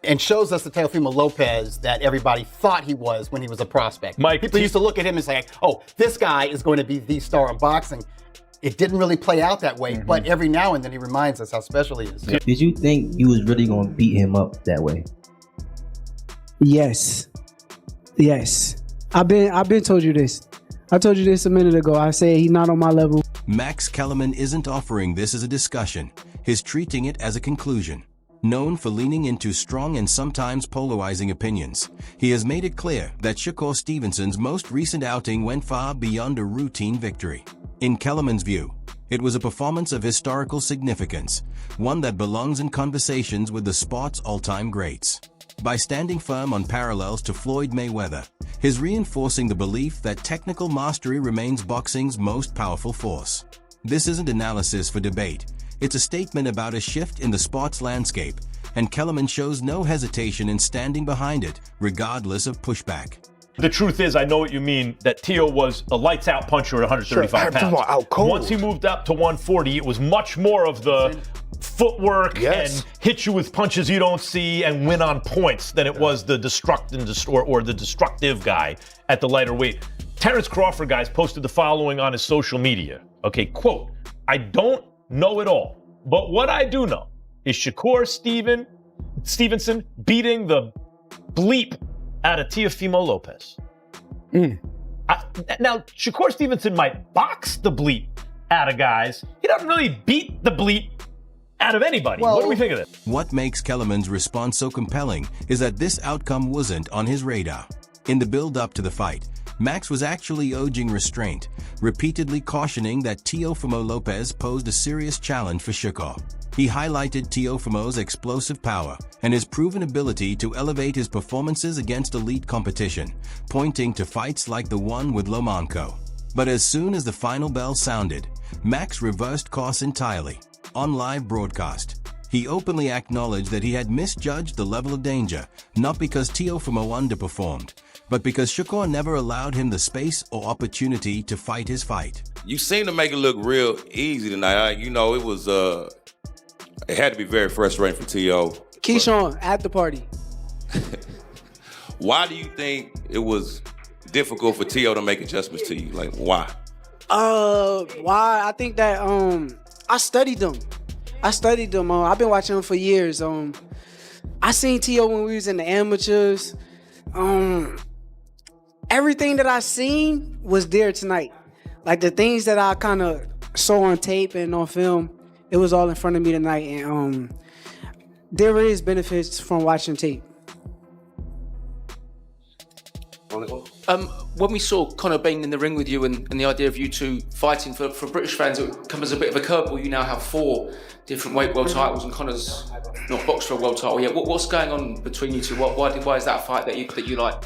and shows us the Teofimo Lopez that everybody thought he was when he was a prospect. People used to look at him and say, oh, this guy is going to be the star of boxing. It didn't really play out that way, but every now and then he reminds us how special he is. Did you think you was really going to beat him up that way? Yes. I've been told you this. I told you this a minute ago. I said he's not on my level. Max Kellerman isn't offering this as a discussion. He's treating it as a conclusion. Known for leaning into strong and sometimes polarizing opinions, he has made it clear that Shakur Stevenson's most recent outing went far beyond a routine victory. In Kellerman's view, it was a performance of historical significance, one that belongs in conversations with the sport's all-time greats. By standing firm on parallels to Floyd Mayweather, he's reinforcing the belief that technical mastery remains boxing's most powerful force. This isn't analysis for debate. It's a statement about a shift in the sport's landscape, and Kellerman shows no hesitation in standing behind it, regardless of pushback. The truth is, I know what you mean, that Teo was a lights-out puncher at 135 pounds. Out cold. Once he moved up to 140, it was much more of the footwork and hit you with punches you don't see and win on points than it was the the destructive guy at the lighter weight. Terrence Crawford, guys, posted the following on his social media. Okay, quote, I don't know it all, but what I do know is Shakur Stevenson beating the bleep out of Teofimo Lopez. Now, Shakur Stevenson might box the bleep out of guys. He doesn't really beat the bleep out of anybody. What do we think of this? What makes Kellerman's response so compelling is that this outcome wasn't on his radar. In the build-up to the fight, Max was actually urging restraint, repeatedly cautioning that Teofimo Lopez posed a serious challenge for Shakur. He highlighted Teofimo's explosive power and his proven ability to elevate his performances against elite competition, pointing to fights like the one with Lomachenko. But as soon as the final bell sounded, Max reversed course entirely. On live broadcast, he openly acknowledged that he had misjudged the level of danger, not because Teofimo underperformed, but because Shakur never allowed him the space or opportunity to fight his fight. You seem to make it look real easy tonight. It was, it had to be very frustrating for Teo. Keyshawn, at the party. Why do you think it was difficult for Teo to make adjustments to you? Like, why? Why? I think that, I studied them. I've been watching them for years. I seen Teo when we was in the amateurs. Everything that I seen was there tonight. Like the things that I kind of saw on tape and on film, it was all in front of me tonight. And there is benefits from watching tape. When we saw Conor being in the ring with you and the idea of you two fighting, for British fans, it would come as a bit of a curveball. You now have 4 different weight world titles and Conor's not boxed for a world title yet. What's going on between you two? Why is that a fight that you like?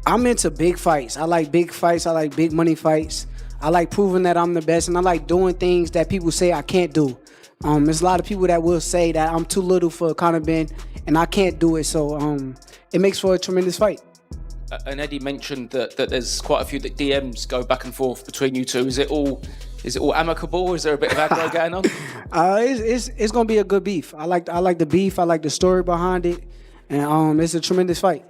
I'm into big fights. I like big fights. I like big money fights. I like proving that I'm the best, and I like doing things that people say I can't do. There's a lot of people that will say that I'm too little for Conor Ben, and I can't do it. So it makes for a tremendous fight. And Eddie mentioned that there's quite a few that DMs go back and forth between you two. Is it all amicable? Is there a bit of aggro going on? It's gonna be a good beef. I like the beef. I like the story behind it, and it's a tremendous fight.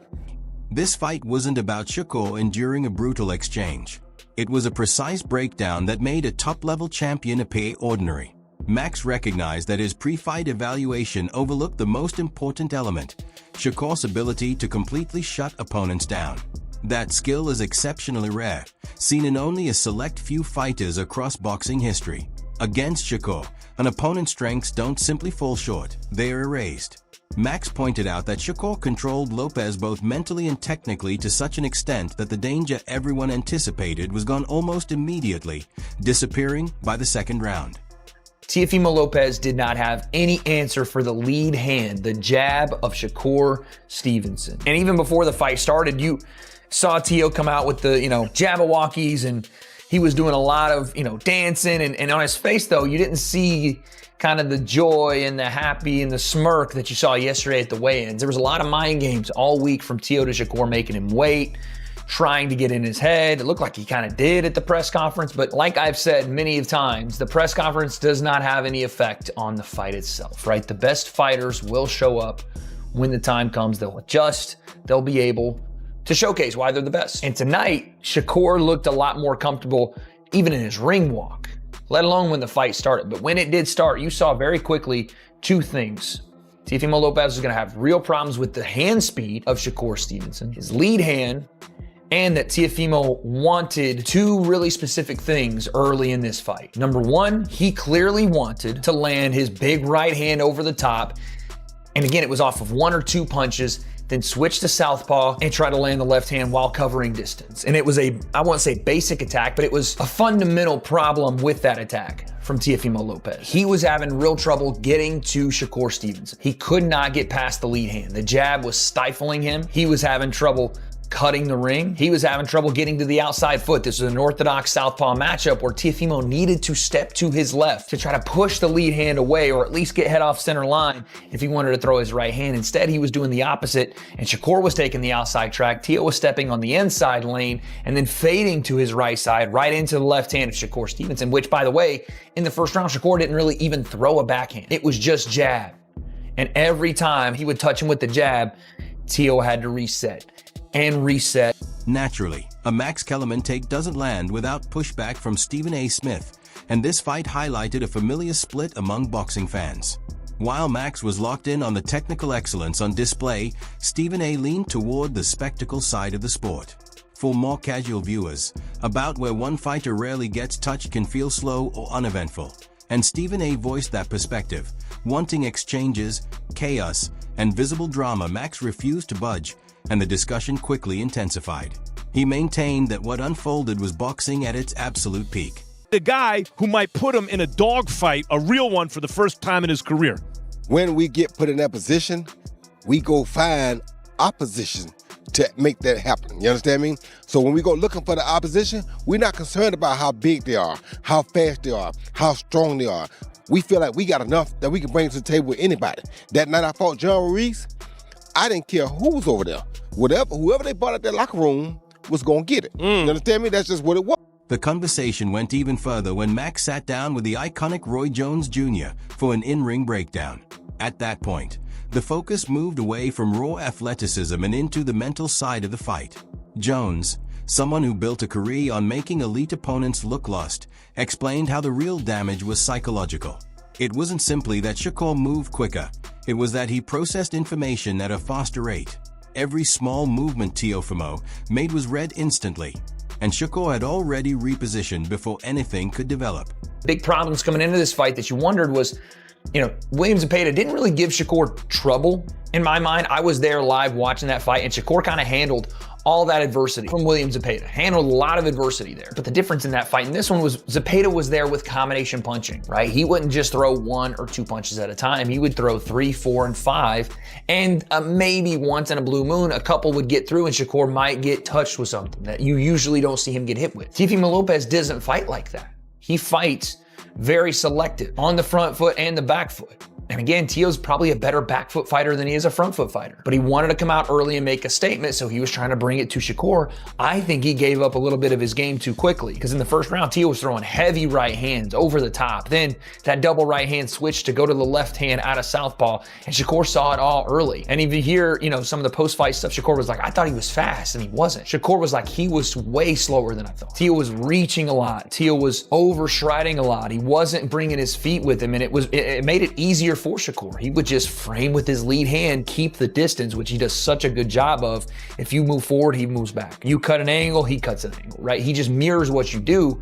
This fight wasn't about Shakur enduring a brutal exchange. It was a precise breakdown that made a top-level champion appear ordinary. Max recognized that his pre-fight evaluation overlooked the most important element: Shakur's ability to completely shut opponents down. That skill is exceptionally rare, seen in only a select few fighters across boxing history. Against Shakur, an opponent's strengths don't simply fall short, they are erased. Max pointed out that Shakur controlled Lopez both mentally and technically to such an extent that the danger everyone anticipated was gone almost immediately, disappearing by the second round. Teofimo Lopez did not have any answer for the lead hand, the jab of Shakur Stevenson. And even before the fight started, you saw Teo come out with the, Jabberwockies, and he was doing a lot of, dancing. And on his face, though, you didn't see kind of the joy and the happy and the smirk that you saw yesterday at the weigh-ins. There was a lot of mind games all week from Teo to Shakur, making him wait, trying to get in his head. It looked like he kind of did at the press conference, but like I've said many times, the press conference does not have any effect on the fight itself, right? The best fighters will show up when the time comes, they'll adjust, they'll be able to showcase why they're the best. And tonight, Shakur looked a lot more comfortable even in his ring walk, let alone when the fight started. But when it did start, you saw very quickly two things. Teofimo Lopez is gonna have real problems with the hand speed of Shakur Stevenson, his lead hand, and that Teofimo wanted two really specific things early in this fight. Number one, he clearly wanted to land his big right hand over the top. And again, it was off of one or two punches, then switch to southpaw and try to land the left hand while covering distance. And it was I won't say basic attack, but it was a fundamental problem with that attack from Teofimo Lopez. He was having real trouble getting to Shakur Stevenson. He could not get past the lead hand. The jab was stifling him. He was having trouble cutting the ring. He was having trouble getting to the outside foot. This was an orthodox southpaw matchup where Teofimo needed to step to his left to try to push the lead hand away or at least get head off center line if he wanted to throw his right hand. Instead, he was doing the opposite, and Shakur was taking the outside track. Teo was stepping on the inside lane and then fading to his right side, right into the left hand of Shakur Stevenson, which, by the way, in the first round, Shakur didn't really even throw a backhand. It was just jab. And every time he would touch him with the jab, Teo had to reset and reset. Naturally, a Max Kellerman take doesn't land without pushback from Stephen A. Smith, and this fight highlighted a familiar split among boxing fans. While Max was locked in on the technical excellence on display, Stephen A. leaned toward the spectacle side of the sport. For more casual viewers, a bout where one fighter rarely gets touched can feel slow or uneventful, and Stephen A. voiced that perspective. Wanting exchanges, chaos, and visible drama, Max refused to budge, and the discussion quickly intensified. He maintained that what unfolded was boxing at its absolute peak. The guy who might put him in a dogfight, a real one, for the first time in his career. When we get put in that position, we go find opposition to make that happen. You understand me? So when we go looking for the opposition, we're not concerned about how big they are, how fast they are, how strong they are. We feel like we got enough that we can bring to the table with anybody. That night I fought John Ruiz, I didn't care who was over there. Whoever they brought out that locker room was going to get it. You understand me? That's just what it was. The conversation went even further when Max sat down with the iconic Roy Jones Jr. for an in-ring breakdown. At that point, the focus moved away from raw athleticism and into the mental side of the fight. Jones, someone who built a career on making elite opponents look lost, explained how the real damage was psychological. It wasn't simply that Shakur moved quicker, it was that he processed information at a faster rate. Every small movement Teofimo made was read instantly, and Shakur had already repositioned before anything could develop. Big problems coming into this fight that you wondered was, Williams and Zepeda didn't really give Shakur trouble. In my mind, I was there live watching that fight, and Shakur kind of handled all that adversity from Williams and Zepeda. Handled a lot of adversity there. But the difference in that fight, and this one was, Zepeda was there with combination punching, right? He wouldn't just throw one or two punches at a time. He would throw 3, 4, and 5. And maybe once in a blue moon, a couple would get through and Shakur might get touched with something that you usually don't see him get hit with. Teofimo Lopez doesn't fight like that. He fights very selective on the front foot and the back foot. And again, Teo's probably a better back foot fighter than he is a front foot fighter. But he wanted to come out early and make a statement, so he was trying to bring it to Shakur. I think he gave up a little bit of his game too quickly, because in the first round, Teo was throwing heavy right hands over the top. Then that double right hand switch to go to the left hand out of southpaw, and Shakur saw it all early. And if you hear, some of the post-fight stuff, Shakur was like, I thought he was fast, and he wasn't. Shakur was like, he was way slower than I thought. Teo was reaching a lot. Teo was overstriding a lot. He wasn't bringing his feet with him, and it made it easier for Shakur. He would just frame with his lead hand, keep the distance, which he does such a good job of. If you move forward, he moves back. You cut an angle, he cuts an angle, right? He just mirrors what you do.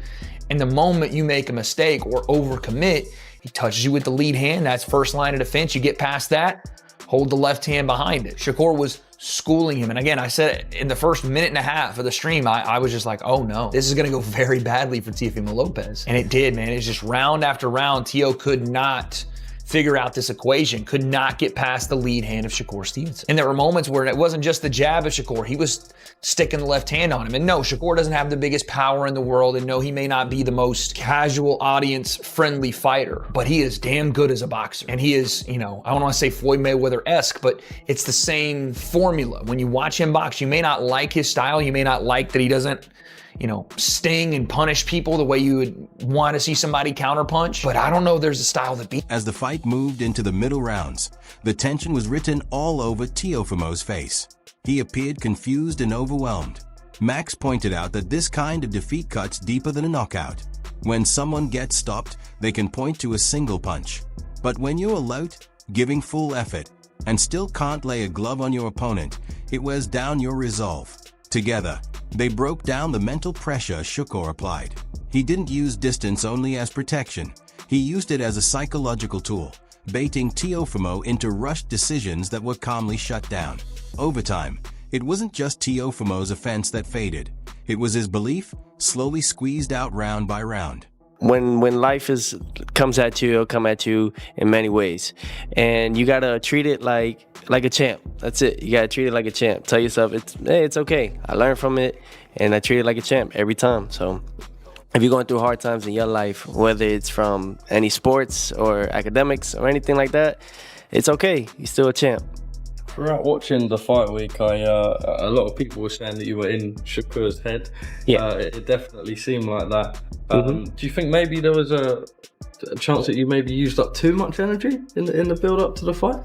And the moment you make a mistake or overcommit, he touches you with the lead hand. That's first line of defense. You get past that, hold the left hand behind it. Shakur was schooling him. And again, I said it in the first minute and a half of the stream, I was just like, oh no, this is going to go very badly for Teofimo Lopez. And it did, man. It's just round after round, Teo could not figure out this equation, could not get past the lead hand of Shakur Stevenson. And there were moments where it wasn't just the jab of Shakur, he was sticking the left hand on him. And no, Shakur doesn't have the biggest power in the world, and no, he may not be the most casual audience-friendly fighter, but he is damn good as a boxer. And he is, I don't want to say Floyd Mayweather-esque, but it's the same formula. When you watch him box, you may not like his style, you may not like that he doesn't, sting and punish people the way you would want to see somebody counterpunch. But I don't know there's a style that beats. As the fight moved into the middle rounds, the tension was written all over Teofimo's face. He appeared confused and overwhelmed. Max pointed out that this kind of defeat cuts deeper than a knockout. When someone gets stopped, they can point to a single punch. But when you're alert, giving full effort, and still can't lay a glove on your opponent, it wears down your resolve. Together, they broke down the mental pressure Shakur applied. He didn't use distance only as protection. He used it as a psychological tool, baiting Teofimo into rushed decisions that were calmly shut down. Over time, it wasn't just Teofimo's offense that faded. It was his belief, slowly squeezed out round by round. When life comes at you, it'll come at you in many ways, and you gotta treat it like a champ. That's it. You gotta treat it like a champ. Tell yourself it's okay. I learned from it, and I treat it like a champ every time. So if you're going through hard times in your life, whether it's from any sports or academics or anything like that, it's okay. You're still a champ. Throughout watching the fight week, a lot of people were saying that you were in Shakur's head. Yeah. It definitely seemed like that. Do you think maybe there was a chance that you maybe used up too much energy in the build up to the fight?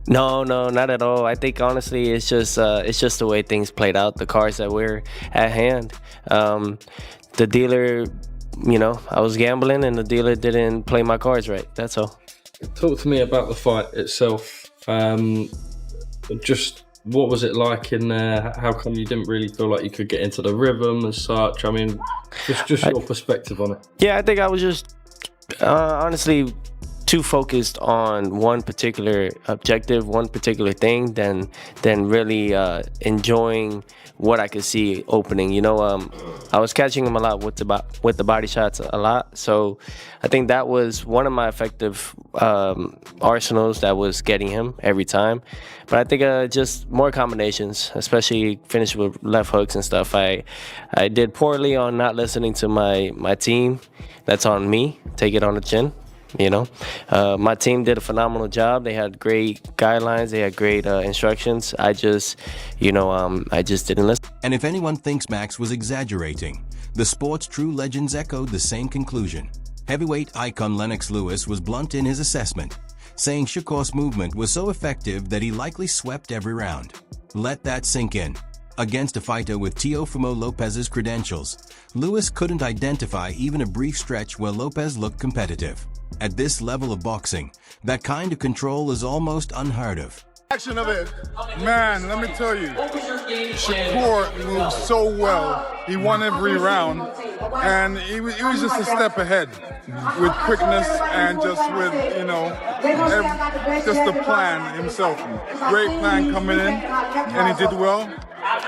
No, not at all. I think honestly, it's just the way things played out, the cards that were at hand. The dealer, I was gambling, and the dealer didn't play my cards right. That's all. Talk to me about the fight itself. Just what was it like in there? How come you didn't really feel like you could get into the rhythm as such? I mean, just your perspective on it. Yeah, I think I was just honestly too focused on one particular objective, one particular thing, than really enjoying what I could see opening. I was catching him a lot with the body shots a lot. So I think that was one of my effective arsenals that was getting him every time. But I think just more combinations, especially finish with left hooks and stuff. I did poorly on not listening to my team. That's on me. Take it on the chin. My team did a phenomenal job. They had great guidelines. They had great instructions. I just didn't listen. And if anyone thinks Max was exaggerating, the sport's true legends echoed the same conclusion. Heavyweight icon Lennox Lewis was blunt in his assessment, saying Shakur's movement was so effective that he likely swept every round. Let that sink in. Against a fighter with Teofimo Lopez's credentials, Lewis couldn't identify even a brief stretch where Lopez looked competitive. At this level of boxing, that kind of control is almost unheard of. Action of it, man, let me tell you, Shakur moved so well. He won every round, and he was just a step ahead with quickness and just with, just the plan himself. Great plan coming in, and he did well.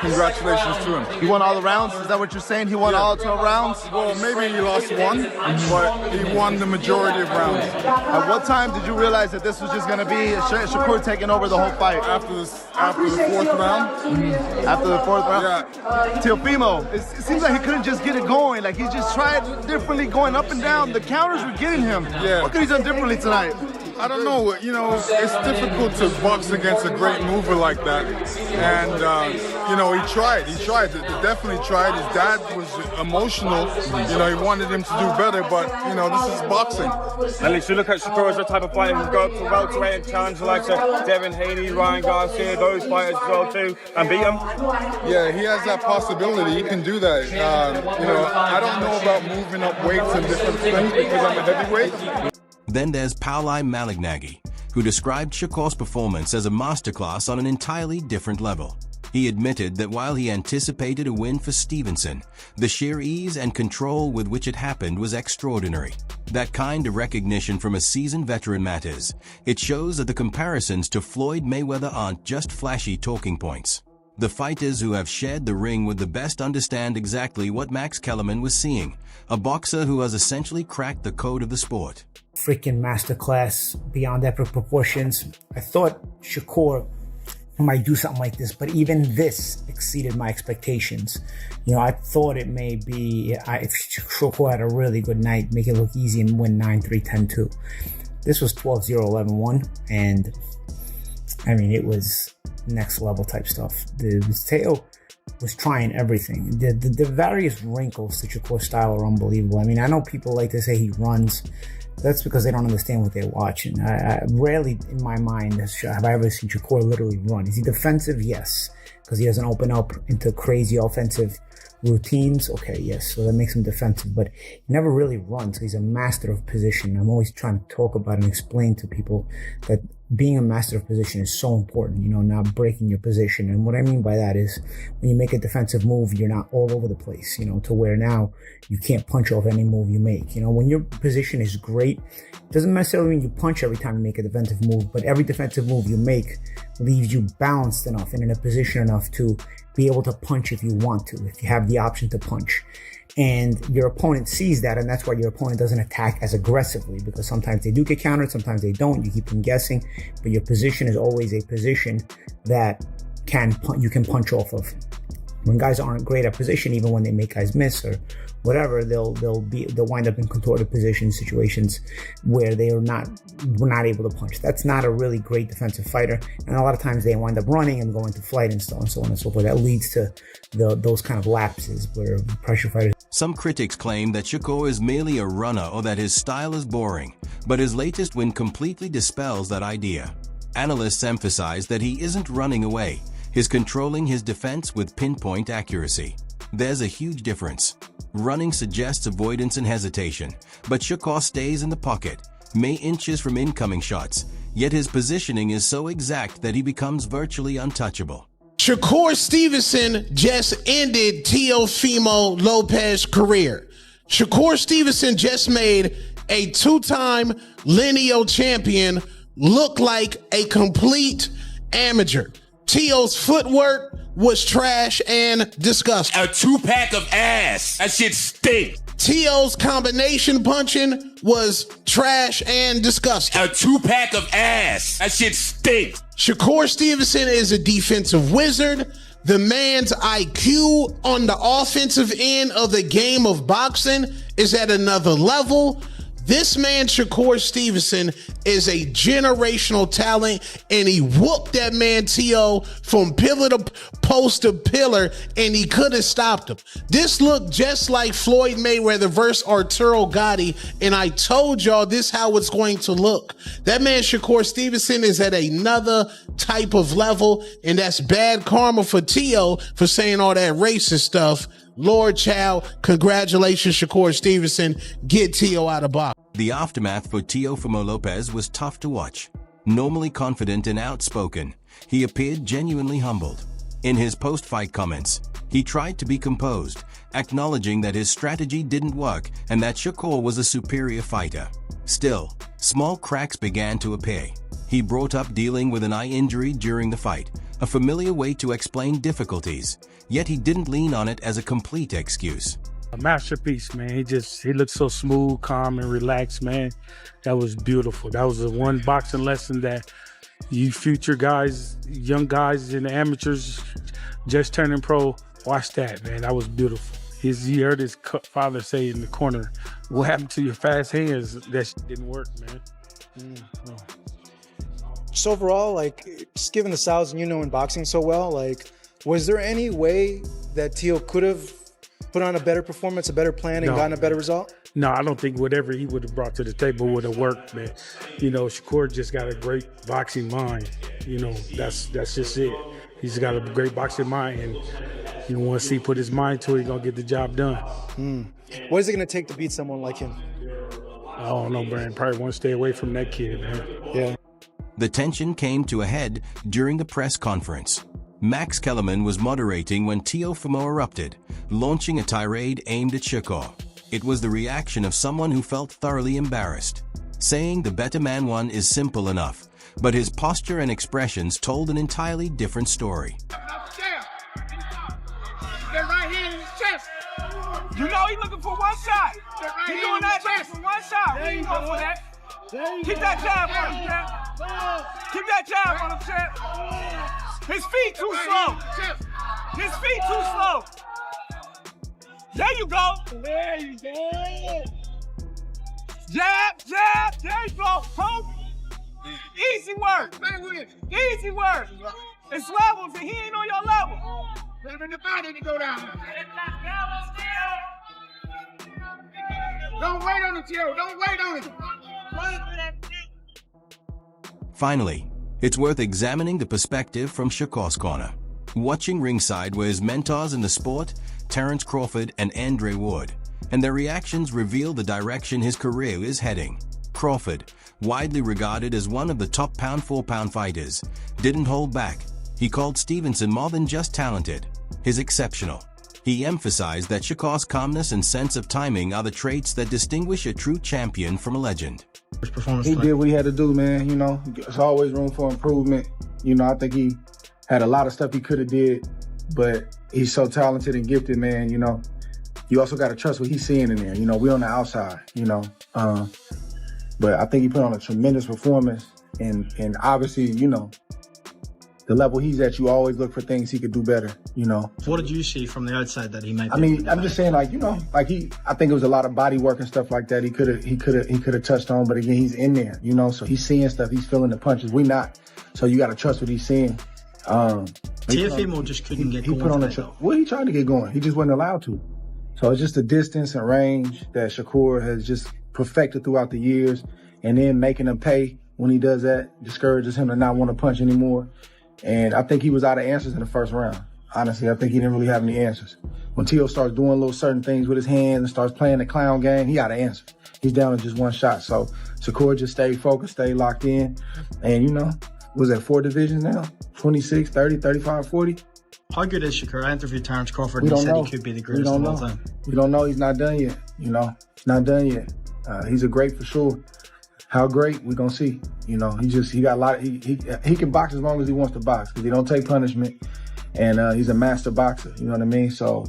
Congratulations to him. He won all the rounds? Is that what you're saying? He won all 12 rounds? Well, maybe he lost one, but he won the majority of rounds. At what time did you realize that this was just going to be Shakur taking over the whole fight? After the fourth round. After the fourth round? Yeah. Teofimo, it seems like he couldn't just get it going. Like he just tried differently going up and down. The counters were getting him. Yeah. What could he done differently tonight? I don't know. It's difficult to box against a great mover like that. And, he tried. He definitely tried. His dad was emotional. He wanted him to do better, but, this is boxing. At least you look at Shakur as the type of fighter who go up to welterweight and challenge like Devin Haney, Ryan Garcia, those fighters as well too, and beat them. Yeah, he has that possibility. He can do that. I don't know about moving up weights and different things because I'm a heavyweight. Then there's Pauli Malignaggi, who described Shakur's performance as a masterclass on an entirely different level. He admitted that while he anticipated a win for Stevenson, the sheer ease and control with which it happened was extraordinary. That kind of recognition from a seasoned veteran matters. It shows that the comparisons to Floyd Mayweather aren't just flashy talking points. The fighters who have shared the ring with the best understand exactly what Max Kellerman was seeing, a boxer who has essentially cracked the code of the sport. Freaking masterclass beyond epic proportions. I thought Shakur might do something like this, but even this exceeded my expectations. I thought it may be, if Shakur had a really good night, make it look easy and win 9-3, 10-2. This was 12-0, 11-1, and I mean, it was next level type stuff. Teo was trying everything. The various wrinkles to Shakur's style are unbelievable. I mean, I know people like to say he runs. That's because they don't understand what they're watching. I rarely, in my mind, have I ever seen Shakur literally run. Is he defensive? Yes, because he doesn't open up into crazy offensive routines. Okay, yes, so that makes him defensive, but he never really runs. He's a master of position. I'm always trying to talk about and explain to people that being a master of position is so important, not breaking your position. And what I mean by that is when you make a defensive move, you're not all over the place, to where now you can't punch off any move you make. When your position is great, it doesn't necessarily mean you punch every time you make a defensive move, but every defensive move you make leaves you balanced enough and in a position enough to be able to punch if you want to, if you have the option to punch. And your opponent sees that, and that's why your opponent doesn't attack as aggressively, because sometimes they do get countered, sometimes they don't. You keep them guessing, but your position is always a position that you can punch off of. When guys aren't great at position, even when they make guys miss or whatever, they'll wind up in contorted position situations where we're not able to punch. That's not a really great defensive fighter, and a lot of times they wind up running and going to flight and so on and so forth. That leads to those kind of lapses where pressure fighters. Some critics claim that Shakur is merely a runner or that his style is boring, but his latest win completely dispels that idea. Analysts emphasize that he isn't running away. He's controlling his defense with pinpoint accuracy. There's a huge difference. Running suggests avoidance and hesitation, but Shakur stays in the pocket, may inches from incoming shots, yet his positioning is so exact that he becomes virtually untouchable. Shakur Stevenson just ended Teofimo Lopez's career. Shakur Stevenson just made a two-time lineal champion look like a complete amateur. Teo's footwork was trash and disgusting. A 2-pack of ass. That shit stinks. Teo's combination punching was trash and disgusting. A 2-pack of ass. That shit stinks. Shakur Stevenson is a defensive wizard. The man's IQ on the offensive end of the game of boxing is at another level. This man, Shakur Stevenson, is a generational talent, and he whooped that man, Teo, from pillar to post to pillar, and he couldn't stop him. This looked just like Floyd Mayweather versus Arturo Gatti, and I told y'all this how it's going to look. That man, Shakur Stevenson, is at another type of level, and that's bad karma for Teo for saying all that racist stuff. Lord child, congratulations, Shakur Stevenson. Get Teo out of box. The aftermath for Teofimo Lopez was tough to watch. Normally confident and outspoken, he appeared genuinely humbled. In his post-fight comments, he tried to be composed, acknowledging that his strategy didn't work and that Shakur was a superior fighter. Still, small cracks began to appear. He brought up dealing with an eye injury during the fight, a familiar way to explain difficulties, yet he didn't lean on it as a complete excuse. A masterpiece, man. He looked so smooth, calm, and relaxed, man. That was beautiful. That was the one boxing lesson that you future guys, young guys and amateurs just turning pro, watch that, man. That was beautiful. He heard his father say in the corner, "What happened to your fast hands? That shit didn't work, man." Just overall, just given the styles and in boxing so well, was there any way that Teo could have put on a better performance, a better plan, and gotten a better result? No, I don't think whatever he would have brought to the table would have worked, man. Shakur just got a great boxing mind. That's just it. He's got a great boxing mind, and once he put his mind to it, he's gonna get the job done. What is it gonna take to beat someone like him? I don't know, Brian. Probably want to stay away from that kid, man. Yeah. The tension came to a head during the press conference. Max Kellerman was moderating when Teofimo erupted, launching a tirade aimed at Shakur. It was the reaction of someone who felt thoroughly embarrassed. Saying the better man won is simple enough, but his posture and expressions told an entirely different story. That right hand in his chest. You know he's looking for one shot. He's doing that for one shot. We ain't going for that. Keep that jab on him, champ. Keep that jab on him, champ. His feet too slow. His feet too slow. There you go. There you go. Jab, jab. There you go. Poke. Easy work. Easy work. It's levels, and he ain't on your level. Put him in the body to go down. Don't wait on him, Tio. Don't wait on him. Finally, it's worth examining the perspective from Shakur's corner. Watching ringside were his mentors in the sport, Terence Crawford and Andre Ward, and their reactions reveal the direction his career is heading. Crawford, widely regarded as one of the top pound-for-pound fighters, didn't hold back. He called Stevenson more than just talented, he's exceptional. He emphasized that Shakur's calmness and sense of timing are the traits that distinguish a true champion from a legend. He did what he had to do, man. You know, there's always room for improvement. You know, I think he had a lot of stuff he could have did, but he's so talented and gifted, man. You know, you also got to trust what he's seeing in there. You know, we on the outside, you know. But I think he put on a tremendous performance, and obviously, you know, the level he's at, you always look for things he could do better, you know. What did you see from the outside that he made? I mean, I'm just saying, like, you know, like I think it was a lot of body work and stuff like that he could have touched on, but again, he's in there, you know, so he's seeing stuff, he's feeling the punches. We not. So you got to trust what he's seeing. Teofimo just couldn't get going. He put on well, he tried to get going. He just wasn't allowed to. So it's just the distance and range that Shakur has just perfected throughout the years, and then making him pay when he does that discourages him to not want to punch anymore. And I think he was out of answers in the first round. Honestly, I think he didn't really have any answers. When Tio starts doing little certain things with his hands and starts playing the clown game, he out of answers. He's down to just one shot. So Shakur just stayed focused, stayed locked in. And, you know, was at 4 divisions now? 26, 30, 35, 40? How good is Shakur? I interviewed Terence Crawford and he said he could be the greatest of all time. We don't know. He's not done yet, you know. He's not done yet. He's a great for sure. How great, we gonna see. You know, he got a lot. He can box as long as he wants to box because he don't take punishment, and he's a master boxer. You know what I mean? So,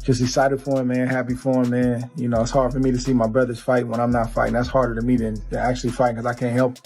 just excited for him, man. Happy for him, man. You know, it's hard for me to see my brothers fight when I'm not fighting. That's harder to me than to actually fight because I can't help.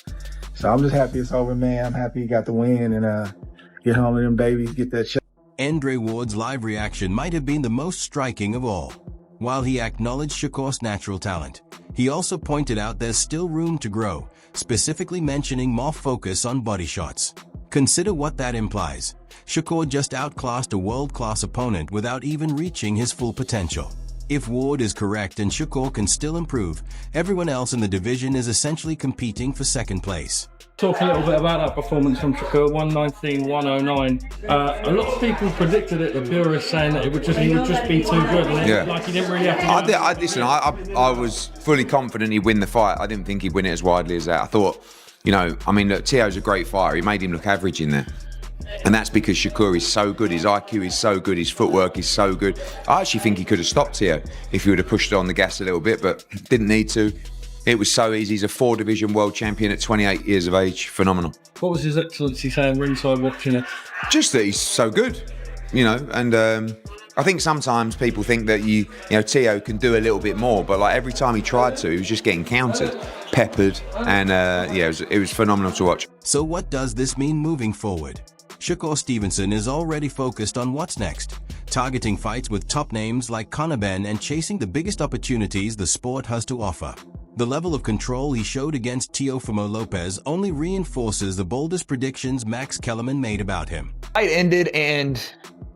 So I'm just happy it's over, man. I'm happy he got the win and get home to them babies, get that shot. Andre Ward's live reaction might have been the most striking of all. While he acknowledged Shakur's natural talent, he also pointed out there's still room to grow, specifically mentioning more focus on body shots. Consider what that implies. Shakur just outclassed a world-class opponent without even reaching his full potential. If Ward is correct and Shakur can still improve, everyone else in the division is essentially competing for second place. Talk a little bit about that performance from Shakur, 119, 109. A lot of people predicted it, the purists saying that he would just be too good, and like he didn't really have to Listen, I was fully confident he'd win the fight. I didn't think he'd win it as widely as that. I thought, you know, I mean, look, Tio's a great fighter. He made him look average in there. And that's because Shakur is so good, his IQ is so good, his footwork is so good. I actually think he could have stopped Tio if he would have pushed on the gas a little bit, but didn't need to. It was so easy. He's a 4-division world champion at 28 years of age. Phenomenal. What was His Excellency saying ringside watching it? Just that he's so good, you know, and I think sometimes people think that you know, Tio can do a little bit more, but like every time he tried to, he was just getting countered, peppered, and it was phenomenal to watch. So what does this mean moving forward? Shakur Stevenson is already focused on what's next, targeting fights with top names like Conor Benn and chasing the biggest opportunities the sport has to offer. The level of control he showed against Teofimo Lopez only reinforces the boldest predictions Max Kellerman made about him. Fight ended, and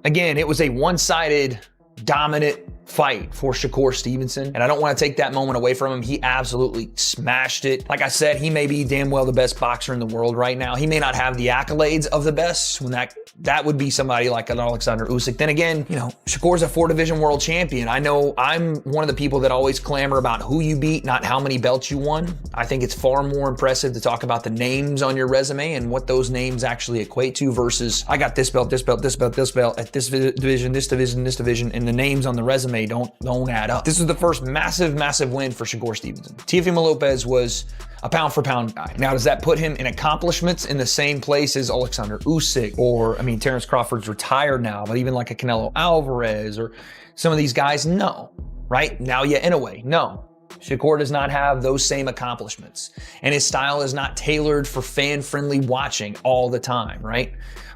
again, it was a one-sided, dominant fight for Shakur Stevenson, and I don't want to take that moment away from him. He absolutely smashed it. Like I said, he may be damn well the best boxer in the world right now. He may not have the accolades of the best, when that would be somebody like an Alexander Usyk. Then again, you know, Shakur's a 4-division world champion. I know I'm one of the people that always clamor about who you beat, not how many belts you won. I think it's far more impressive to talk about the names on your resume and what those names actually equate to versus I got this belt, this belt, this belt, this belt at this division, this division, this division, and the names on the resume don't add up. This is the first massive win for Shakur Stevenson. Teofimo Lopez was a pound-for-pound guy. Now, does that put him in accomplishments in the same place as Alexander Usyk? Or, I mean, Terence Crawford's retired now, but even like a Canelo Alvarez or some of these guys, no. Right? Now, in a way, no. Shakur does not have those same accomplishments. And his style is not tailored for fan-friendly watching all the time, right?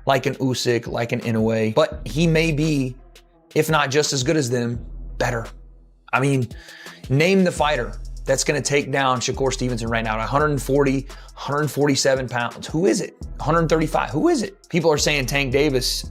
Like an Usyk, like an Inoue. But he may be, if not just as good as them, better. I mean, name the fighter that's going to take down Shakur Stevenson right now at 140, 147 pounds? Who is it? 135, who is it? People are saying Tank Davis.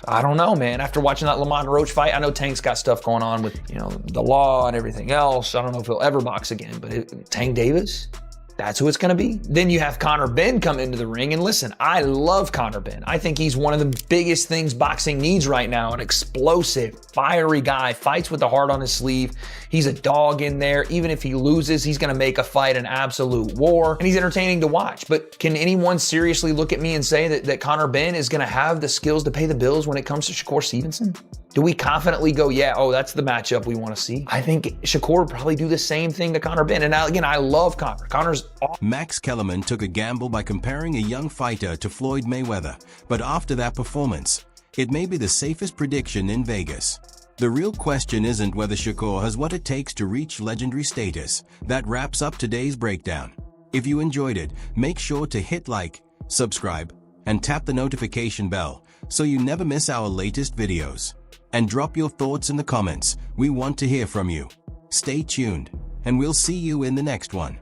I don't know, man. After watching that Lamont Roach fight, I know Tank's got stuff going on with, the law and everything else. I don't know if he'll ever box again, but Tank Davis? That's who it's going to be. Then you have Conor Benn come into the ring. And listen, I love Conor Benn. I think he's one of the biggest things boxing needs right now. An explosive, fiery guy, fights with the heart on his sleeve. He's a dog in there. Even if he loses, he's going to make a fight an absolute war. And he's entertaining to watch. But can anyone seriously look at me and say that Conor Benn is going to have the skills to pay the bills when it comes to Shakur Stevenson? Do we confidently go, that's the matchup we want to see? I think Shakur would probably do the same thing to Conor Benn. And again, I love Conor. Conor's awesome. Max Kellerman took a gamble by comparing a young fighter to Floyd Mayweather, but after that performance, it may be the safest prediction in Vegas. The real question isn't whether Shakur has what it takes to reach legendary status. That wraps up today's breakdown. If you enjoyed it, make sure to hit like, subscribe, and tap the notification bell so you never miss our latest videos. And drop your thoughts in the comments. We want to hear from you. Stay tuned, and we'll see you in the next one.